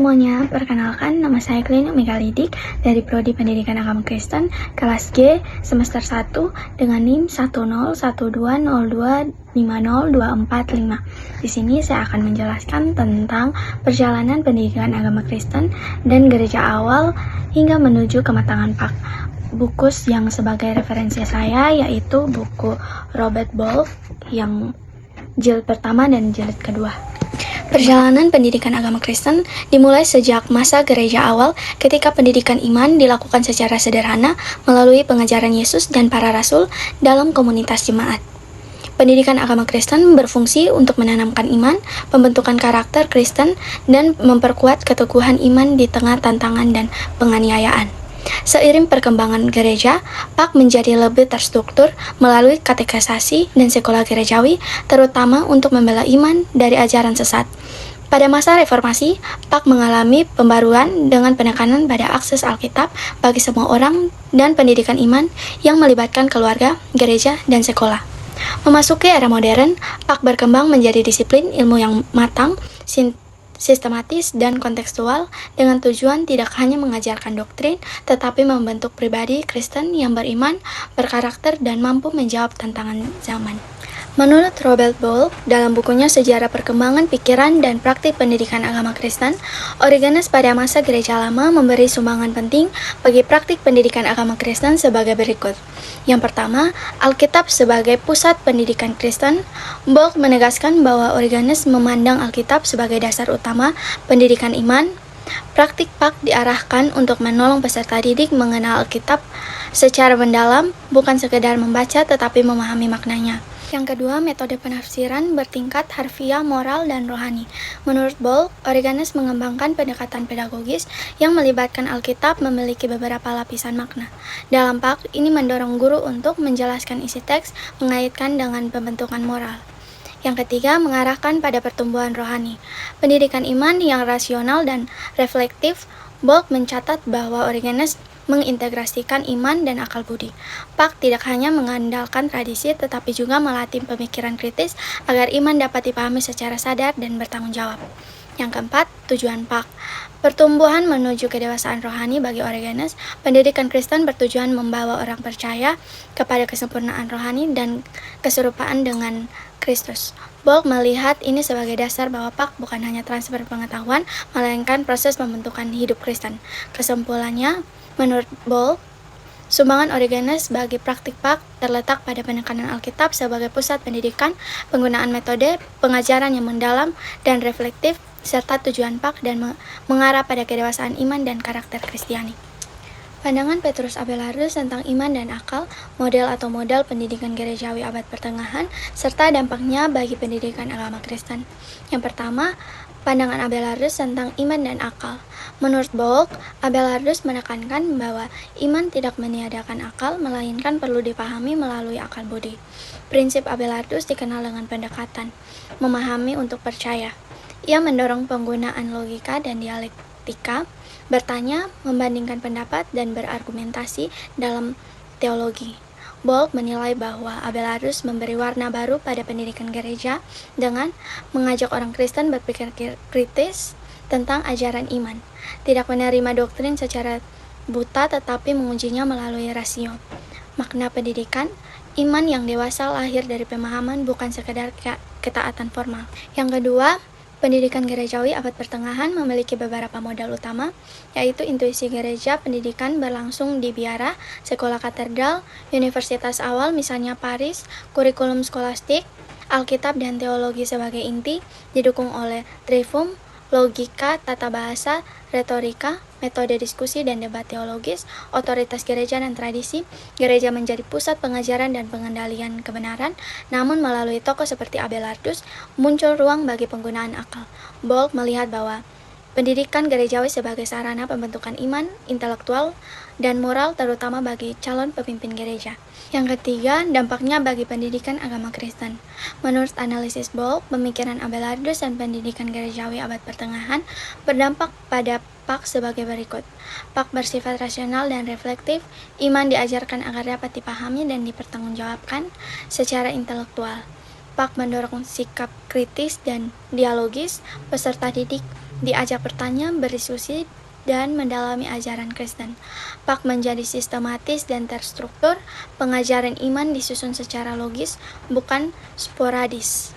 semuanya, perkenalkan nama saya Klina Megalidik dari Prodi Pendidikan Agama Kristen kelas G semester 1 dengan NIM 10120250245. Di sini saya akan menjelaskan tentang perjalanan pendidikan agama Kristen dan gereja awal hingga menuju kematangan PAK. Buku yang sebagai referensi saya yaitu buku Robert Ball yang jilid pertama dan jilid kedua. Perjalanan pendidikan agama Kristen dimulai sejak masa gereja awal ketika pendidikan iman dilakukan secara sederhana melalui pengajaran Yesus dan para rasul dalam komunitas jemaat. Pendidikan agama Kristen berfungsi untuk menanamkan iman, pembentukan karakter Kristen, dan memperkuat keteguhan iman di tengah tantangan dan penganiayaan. Seiring perkembangan gereja, PAK menjadi lebih terstruktur melalui katekisasi dan sekolah gerejawi, terutama untuk membela iman dari ajaran sesat. Pada masa reformasi, PAK mengalami pembaruan dengan penekanan pada akses Alkitab bagi semua orang dan pendidikan iman yang melibatkan keluarga, gereja, dan sekolah. Memasuki era modern, PAK berkembang menjadi disiplin ilmu yang matang, sistematis dan kontekstual dengan tujuan tidak hanya mengajarkan doktrin, tetapi membentuk pribadi Kristen yang beriman, berkarakter, dan mampu menjawab tantangan zaman. Menurut Robert Ball, dalam bukunya Sejarah Perkembangan Pikiran dan Praktik Pendidikan Agama Kristen, Origenes pada masa Gereja Lama memberi sumbangan penting bagi praktik pendidikan agama Kristen sebagai berikut. Yang pertama, Alkitab sebagai pusat pendidikan Kristen. Ball menegaskan bahwa Origenes memandang Alkitab sebagai dasar utama pendidikan iman. Praktik PAK diarahkan untuk menolong peserta didik mengenal Alkitab secara mendalam, bukan sekedar membaca tetapi memahami maknanya. Yang kedua, metode penafsiran bertingkat harfiah, moral, dan rohani. Menurut Ball, Origenes mengembangkan pendekatan pedagogis yang melibatkan Alkitab memiliki beberapa lapisan makna. Dalam PAK, ini mendorong guru untuk menjelaskan isi teks, mengaitkan dengan pembentukan moral. Yang ketiga, mengarahkan pada pertumbuhan rohani. Pendidikan iman yang rasional dan reflektif. Ball mencatat bahwa Origenes mengintegrasikan iman dan akal budi. PAK tidak hanya mengandalkan tradisi, tetapi juga melatih pemikiran kritis agar iman dapat dipahami secara sadar dan bertanggung jawab. Yang keempat, tujuan PAK. Pertumbuhan menuju kedewasaan rohani bagi Origenes, pendidikan Kristen bertujuan membawa orang percaya kepada kesempurnaan rohani dan keserupaan dengan Kristus. Ball melihat ini sebagai dasar bahwa PAK bukan hanya transfer pengetahuan, melainkan proses pembentukan hidup Kristen. Kesimpulannya, menurut Ball, sumbangan Origenes bagi praktik PAK terletak pada penekanan Alkitab sebagai pusat pendidikan, penggunaan metode pengajaran yang mendalam dan reflektif, serta tujuan PAK dan mengarah pada kedewasaan iman dan karakter Kristiani. Pandangan Petrus Abelardus tentang iman dan akal, model atau modal pendidikan gerejawi abad pertengahan, serta dampaknya bagi pendidikan agama Kristen. Yang pertama, pandangan Abelardus tentang iman dan akal. Menurut Ball, Abelardus menekankan bahwa iman tidak meniadakan akal, melainkan perlu dipahami melalui akal budi. Prinsip Abelardus dikenal dengan pendekatan memahami untuk percaya. Ia mendorong penggunaan logika dan dialektika, bertanya, membandingkan pendapat, dan berargumentasi dalam teologi. Ball menilai bahwa Abelardus memberi warna baru pada pendidikan gereja dengan mengajak orang Kristen berpikir kritis tentang ajaran iman, tidak menerima doktrin secara buta tetapi mengujinya melalui rasio. Makna pendidikan, iman yang dewasa lahir dari pemahaman bukan sekedar ketaatan formal. Yang kedua, pendidikan gerejawi abad pertengahan memiliki beberapa modal utama, yaitu intuisi gereja, pendidikan berlangsung di biara, sekolah katedral, universitas awal misalnya Paris, kurikulum skolastik, Alkitab dan teologi sebagai inti, didukung oleh Trivium, logika, tata bahasa, retorika, metode diskusi dan debat teologis, otoritas gereja dan tradisi. Gereja menjadi pusat pengajaran dan pengendalian kebenaran, namun melalui tokoh seperti Abelardus, muncul ruang bagi penggunaan akal. Ball melihat bahwa pendidikan gerejawi sebagai sarana pembentukan iman, intelektual, dan moral terutama bagi calon pemimpin gereja. Yang ketiga, dampaknya bagi pendidikan agama Kristen. Menurut analisis Ball, pemikiran Abelardus dan pendidikan gerejawi abad pertengahan berdampak pada PAK sebagai berikut. PAK bersifat rasional dan reflektif, iman diajarkan agar dapat dipahami dan dipertanggungjawabkan secara intelektual. PAK mendorong sikap kritis dan dialogis, peserta didik diajak bertanya, berdiskusi, dan mendalami ajaran Kristen. Pak menjadi sistematis dan terstruktur, pengajaran iman disusun secara logis, bukan sporadis.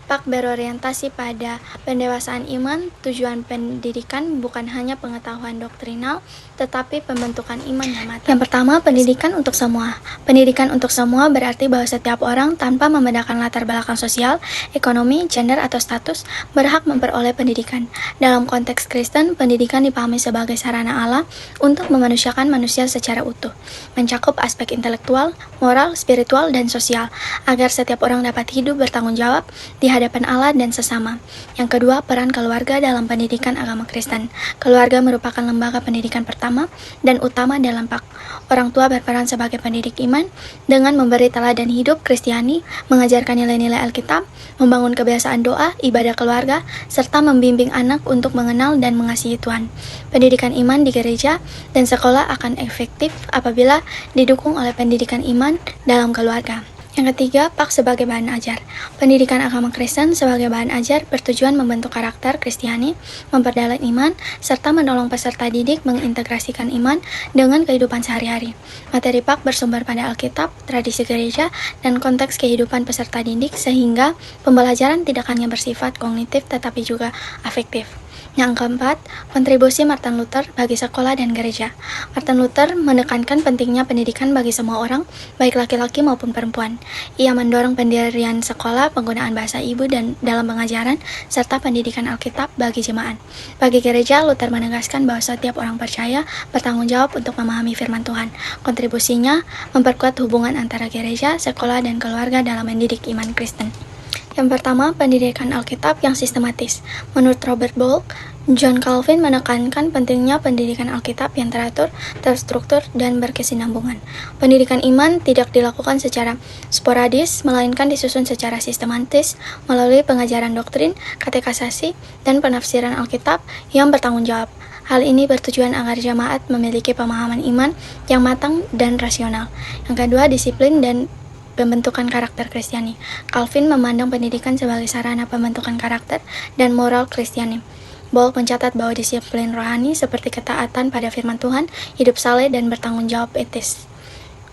Pak berorientasi pada pendewasaan iman, tujuan pendidikan bukan hanya pengetahuan doktrinal, tetapi pembentukan iman yang matang. Yang pertama, pendidikan untuk semua. Pendidikan untuk semua berarti bahwa setiap orang tanpa membedakan latar belakang sosial, ekonomi, gender, atau status berhak memperoleh pendidikan. Dalam konteks Kristen, pendidikan dipahami sebagai sarana Allah untuk memanusiakan manusia secara utuh, mencakup aspek intelektual, moral, spiritual, dan sosial, agar setiap orang dapat hidup bertanggung jawab di hadapan Allah dan sesama. Yang kedua, peran keluarga dalam pendidikan agama Kristen. Keluarga merupakan lembaga pendidikan pertama dan utama dalam Pak. Orang tua berperan sebagai pendidik iman dengan memberi teladan hidup Kristiani, mengajarkan nilai-nilai Alkitab, membangun kebiasaan doa, ibadah keluarga, serta membimbing anak untuk mengenal dan mengasihi Tuhan. Pendidikan iman di gereja dan sekolah akan efektif apabila didukung oleh pendidikan iman dalam keluarga. Yang ketiga, Pak sebagai bahan ajar. Pendidikan agama Kristen sebagai bahan ajar bertujuan membentuk karakter Kristiani, memperdalam iman, serta menolong peserta didik mengintegrasikan iman dengan kehidupan sehari-hari. Materi Pak bersumber pada Alkitab, tradisi gereja, dan konteks kehidupan peserta didik sehingga pembelajaran tidak hanya bersifat kognitif tetapi juga afektif. Yang keempat, kontribusi Martin Luther bagi sekolah dan gereja. Martin Luther menekankan pentingnya pendidikan bagi semua orang, baik laki-laki maupun perempuan. Ia mendorong pendirian sekolah, penggunaan bahasa ibu dan dalam pengajaran, serta pendidikan Alkitab bagi jemaat. Bagi gereja, Luther menegaskan bahwa setiap orang percaya bertanggung jawab untuk memahami firman Tuhan. Kontribusinya memperkuat hubungan antara gereja, sekolah, dan keluarga dalam mendidik iman Kristen. Yang pertama, pendidikan Alkitab yang sistematis. Menurut Robert Ball, John Calvin menekankan pentingnya pendidikan Alkitab yang teratur, terstruktur, dan berkesinambungan. Pendidikan iman tidak dilakukan secara sporadis, melainkan disusun secara sistematis melalui pengajaran doktrin, katekisasi, dan penafsiran Alkitab yang bertanggung jawab. Hal ini bertujuan agar jemaat memiliki pemahaman iman yang matang dan rasional. Yang kedua, disiplin dan pembentukan karakter Kristiani. Calvin memandang pendidikan sebagai sarana pembentukan karakter dan moral Kristiani. Ball mencatat bahwa disiplin rohani seperti ketaatan pada firman Tuhan, hidup saleh, dan bertanggung jawab etis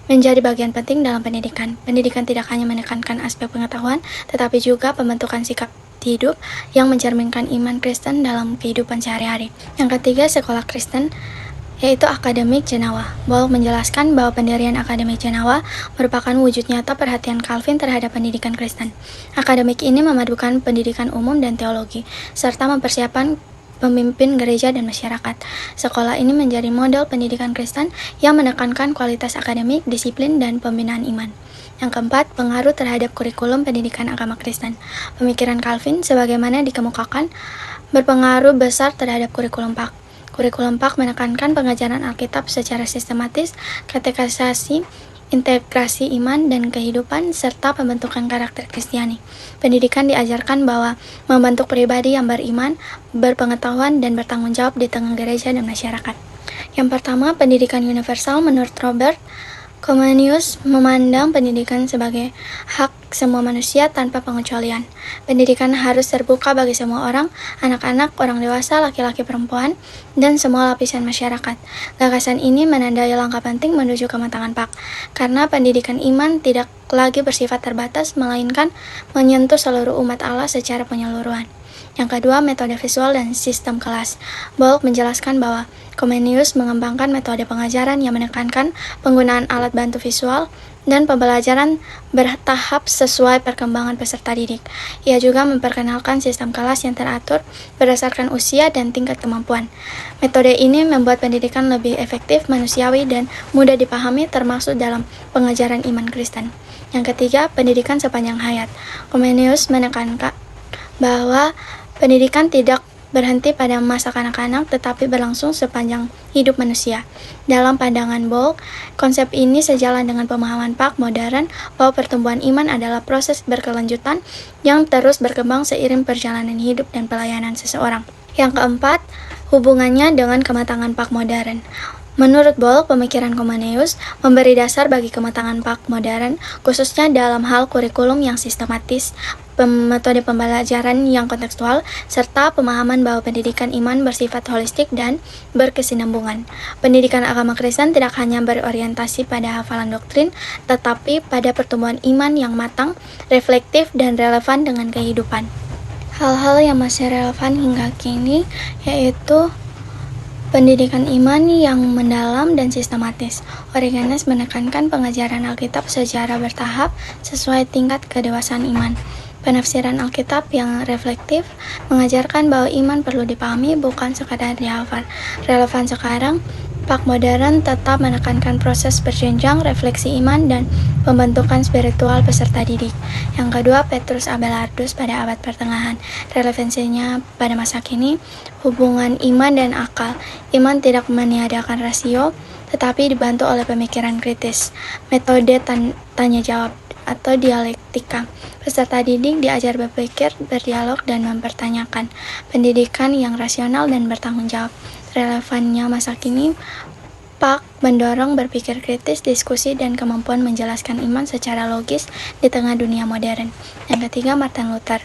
menjadi bagian penting dalam pendidikan. Pendidikan tidak hanya menekankan aspek pengetahuan, tetapi juga pembentukan sikap hidup yang mencerminkan iman Kristen dalam kehidupan sehari-hari. Yang ketiga, sekolah Kristen, yaitu Akademik Jenawa. Ball menjelaskan bahwa pendirian Akademik Jenawa merupakan wujud nyata perhatian Calvin terhadap pendidikan Kristen. Akademik ini memadukan pendidikan umum dan teologi, serta mempersiapkan pemimpin gereja dan masyarakat. Sekolah ini menjadi model pendidikan Kristen yang menekankan kualitas akademik, disiplin, dan pembinaan iman. Yang keempat, pengaruh terhadap kurikulum pendidikan agama Kristen. Pemikiran Calvin, sebagaimana dikemukakan, berpengaruh besar terhadap kurikulum Pak. Kurikulum Pak menekankan pengajaran Alkitab secara sistematis, katekisasi, integrasi iman dan kehidupan, serta pembentukan karakter Kristiani. Pendidikan diajarkan bahwa membentuk pribadi yang beriman, berpengetahuan, dan bertanggung jawab di tengah gereja dan masyarakat. Yang pertama, pendidikan universal. Menurut Robert Comenius memandang pendidikan sebagai hak semua manusia tanpa pengecualian. Pendidikan harus terbuka bagi semua orang, anak-anak, orang dewasa, laki-laki, perempuan, dan semua lapisan masyarakat. Gagasan ini menandai langkah penting menuju kematangan Pak, karena pendidikan iman tidak lagi bersifat terbatas, melainkan menyentuh seluruh umat Allah secara penyeluruhan. Yang kedua, metode visual dan sistem kelas. Ball menjelaskan bahwa Comenius mengembangkan metode pengajaran yang menekankan penggunaan alat bantu visual dan pembelajaran bertahap sesuai perkembangan peserta didik. Ia juga memperkenalkan sistem kelas yang teratur berdasarkan usia dan tingkat kemampuan. Metode ini membuat pendidikan lebih efektif, manusiawi, dan mudah dipahami, termasuk dalam pengajaran iman Kristen. Yang ketiga, pendidikan sepanjang hayat. Comenius menekankan bahwa pendidikan tidak berhenti pada masa kanak-kanak, tetapi berlangsung sepanjang hidup manusia. Dalam pandangan Ball, konsep ini sejalan dengan pemahaman Pak modern bahwa pertumbuhan iman adalah proses berkelanjutan yang terus berkembang seiring perjalanan hidup dan pelayanan seseorang. Yang keempat, hubungannya dengan kematangan Pak modern. Menurut Ball, pemikiran Comenius memberi dasar bagi kematangan Pak modern, khususnya dalam hal kurikulum yang sistematis, metode pembelajaran yang kontekstual, serta pemahaman bahwa pendidikan iman bersifat holistik dan berkesinambungan. Pendidikan agama Kristen tidak hanya berorientasi pada hafalan doktrin, tetapi pada pertumbuhan iman yang matang, reflektif, dan relevan dengan kehidupan. Hal-hal yang masih relevan hingga kini yaitu pendidikan iman yang mendalam dan sistematis. Origenes menekankan pengajaran Alkitab secara bertahap sesuai tingkat kedewasaan iman. Penafsiran Alkitab yang reflektif mengajarkan bahwa iman perlu dipahami, bukan sekadar dihafal. Relevan sekarang, Pak Modern tetap menekankan proses berjenjang, refleksi iman, dan pembentukan spiritual peserta didik. Yang kedua, Petrus Abelardus pada abad pertengahan. Relevansinya pada masa kini, hubungan iman dan akal. Iman tidak meniadakan rasio, tetapi dibantu oleh pemikiran kritis. Metode tanya jawab atau dialektika. Peserta didik diajar berpikir, berdialog, dan mempertanyakan. Pendidikan yang rasional dan bertanggung jawab. Relevannya masa kini, Pak mendorong berpikir kritis, diskusi, dan kemampuan menjelaskan iman secara logis di tengah dunia modern. Yang ketiga, Martin Luther.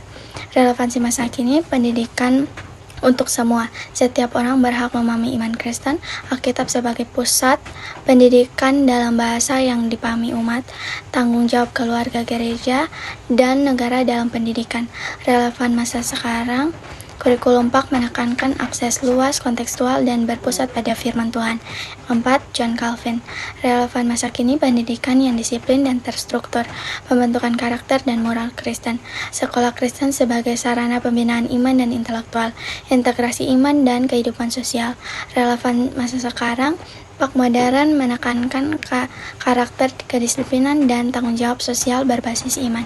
Relevansi masa kini, pendidikan untuk semua. Setiap orang berhak memahami iman Kristen, Alkitab sebagai pusat, pendidikan dalam bahasa yang dipahami umat, tanggung jawab keluarga, gereja, dan negara dalam pendidikan. Relevan masa sekarang, kurikulum Pak menekankan akses luas, kontekstual, dan berpusat pada firman Tuhan. 4. John Calvin. Relevan masa kini, pendidikan yang disiplin dan terstruktur, pembentukan karakter dan moral Kristen, sekolah Kristen sebagai sarana pembinaan iman dan intelektual, integrasi iman dan kehidupan sosial. Relevan masa sekarang, Pak Modern menekankan karakter kedisiplinan dan tanggung jawab sosial berbasis iman.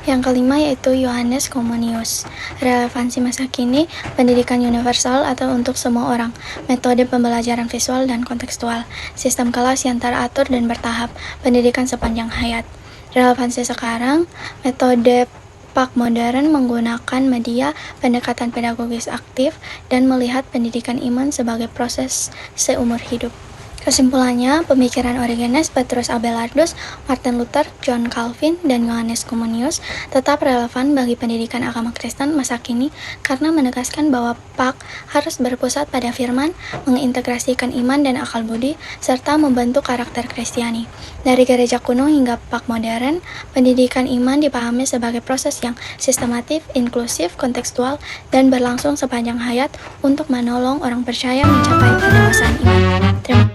Yang kelima yaitu Johannes Comenius. Relevansi masa kini, pendidikan universal atau untuk semua orang, metode pembelajaran visual dan kontekstual, sistem kelas yang teratur dan bertahap, pendidikan sepanjang hayat. Relevansi sekarang, metode Pak Modern menggunakan media, pendekatan pedagogis aktif, dan melihat pendidikan iman sebagai proses seumur hidup. Kesimpulannya, pemikiran Origenes, Petrus Abelardus, Martin Luther, John Calvin, dan Johannes Comenius tetap relevan bagi pendidikan agama Kristen masa kini karena menegaskan bahwa Pak harus berpusat pada firman, mengintegrasikan iman dan akal budi, serta membentuk karakter Kristiani. Dari gereja kuno hingga Pak modern, pendidikan iman dipahami sebagai proses yang sistematif, inklusif, kontekstual, dan berlangsung sepanjang hayat untuk menolong orang percaya mencapai kedewasaan iman. Terima kasih.